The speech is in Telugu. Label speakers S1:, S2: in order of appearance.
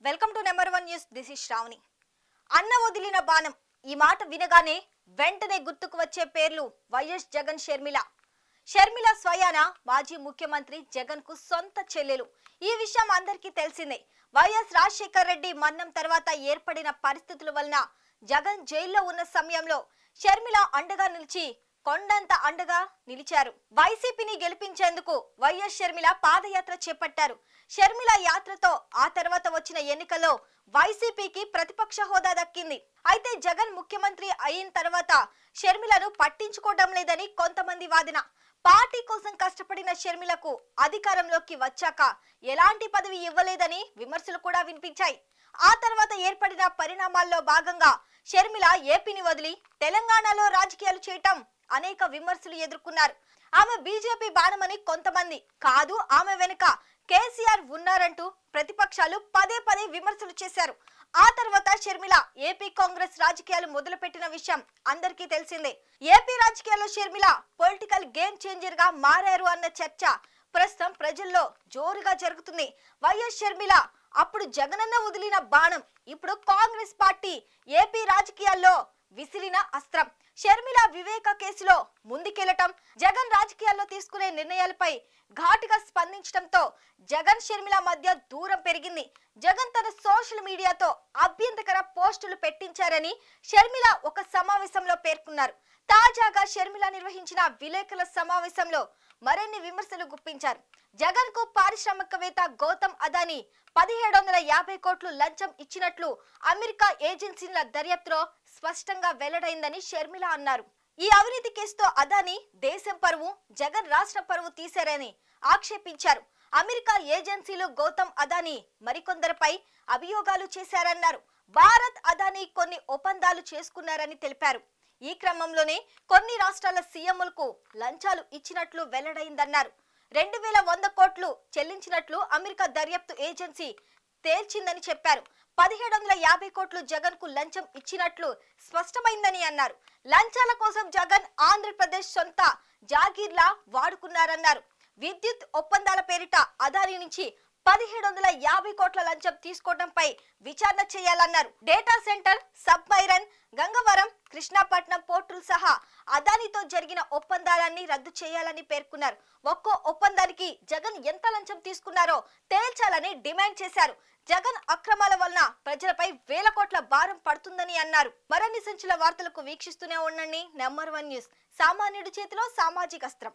S1: Welcome to number 1 news. This is Shravani. అన్న వదిలిన బాణం ఈ మాట వినగానే వెంటనే గుర్తుకు వచ్చే పేర్లు వైఎస్ జగన్, షర్మిల. షర్మిల స్వయాన మాజీ ముఖ్యమంత్రి జగన్ కు సొంత చెల్లెలు. ఈ విషయం అందరికీ తెలిసిందే. వైఎస్ రాజశేఖర్ రెడ్డి మరణం తర్వాత ఏర్పడిన పరిస్థితుల వలన జగన్ జైల్లో ఉన్న సమయంలో షర్మిల అండగా నిలిచి కొండంత అండగా నిలిచారు. వైసీపీని గెలిపించేందుకు వైఎస్ షర్మిల పాదయాత్ర చేపట్టారు. షర్మిల యాత్రతో ఆ తర్వాత వచ్చిన ఎన్నికల్లో వైసీపీకి ప్రతిపక్ష హోదా దక్కింది. అయితే జగన్ ముఖ్యమంత్రి అయిన తర్వాత షర్మిలను పట్టించుకోవడం లేదని కొంతమంది వాదన. పార్టీ కోసం కష్టపడిన షర్మిలకు అధికారంలోకి వచ్చాక ఎలాంటి పదవి ఇవ్వలేదని విమర్శలు కూడా వినిపించాయి. ఆ తర్వాత ఏర్పడిన పరిణామాల్లో భాగంగా షర్మిల ఏపీని వదిలి తెలంగాణలో రాజకీయాలు చేయటం అనేక విమర్శలు ఎదుర్కొన్నారు. ఆమె బీజేపీ బాణమని కొంతమంది, కాదు ఆమె వెనుక కేసీఆర్ ఉన్నారంటూ ప్రతిపక్షాలు పదే పదే విమర్శలు చేశారు. ఆ తర్వాత షర్మిల ఏపీ కాంగ్రెస్ రాజకీయాలు మొదలుపెట్టిన విషయం అందరికీ తెలిసిందే. ఏపీ రాజకీయాల్లో షర్మిల పొలిటికల్ గేమ్ చేంజర్ గా మారారు అన్న చర్చ ప్రస్తుతం ప్రజల్లో జోరుగా జరుగుతుంది. వైఎస్ షర్మిల అప్పుడు జగనన్న వదిలిన బాణం ఇప్పుడు కాంగ్రెస్ పార్టీ ఏపీ రాజకీయాల్లో విసిరిన అస్త్రం. షర్మిల వివేక కేసులో ముందుకెళ్లటం, జగన్ రాజకీయాల్లో తీసుకునే నిర్ణయాలపై ఘాటుగా స్పందించడంతో జగన్ షర్మిల మధ్య దూరం పెరిగింది. జగన్ తన సోషల్ మీడియాతో అభ్యంతరకర పోస్టులు పెట్టించారని షర్మిల ఒక సమావేశంలో పేర్కొన్నారు. తాజాగా షర్మిల నిర్వహించిన విలేకరుల సమావేశంలో మరిన్ని విమర్శలు గుప్పించారు. జగన్ కు పారిశ్రామికవేత్త గౌతమ్ అదానీ 1750 కోట్లు లంచం ఇచ్చినట్లు అమెరికా ఏజెన్సీల దర్యాప్తులో స్పష్టంగా వెల్లడైందని షర్మిల అన్నారు. ఈ అవినీతి కేసుతో అదానీ దేశం పరువు, జగన్ రాష్ట్ర పరువు తీశారని ఆక్షేపించారు. అమెరికా ఏజెన్సీలు గౌతమ్ అదానీ మరికొందరిపై అభియోగాలు చేశారన్నారు. భారత్ అదానీ కొన్ని ఒప్పందాలు చేసుకున్నారని తెలిపారు. ఈ క్రమంలోనే కొన్ని రాష్ట్రాల సీఎంలకు లంచాలు ఇచ్చినట్లు వెల్లడైందన్నారు. 2100 కోట్లు చెల్లించినట్లు అమెరికా దర్యాప్తు ఏజెన్సీ తేల్చిందని చెప్పారు. 1750 కోట్లు జగన్ కు లంచం ఇచ్చినట్లు స్పష్టమైందని అన్నారు. లంచాల కోసం జగన్ ఆంధ్రప్రదేశ్ సొంత జాగీర్లా వాడుకున్నారన్నారు. విద్యుత్ ఒప్పందాల పేరిట అదానీ నుంచి 1750 కోట్ల లంచం తీసుకోవడంపై విచారణ చేయాలన్నారు. డేటా సెంటర్, సబ్మైరన్, గంగవరం, కృష్ణాపట్నం పోర్టులు సహా అదానీతో జరిగిన ఒప్పందాలన్నీ రద్దు చేయాలని పేర్కొన్నారు. ఒక్కో ఒప్పందానికి జగన్ ఎంత లంచం తీసుకున్నారో తేల్చాలని డిమాండ్ చేశారు. జగన్ అక్రమాల వలన ప్రజలపై వేల కోట్ల భారం పడుతుందని అన్నారు. మరిన్ని సంచలన వార్తలకు వీక్షిస్తూనే ఉండండి నెంబర్ 1 న్యూస్. సామాన్యుడి చేతిలో సామాజిక అస్త్రం.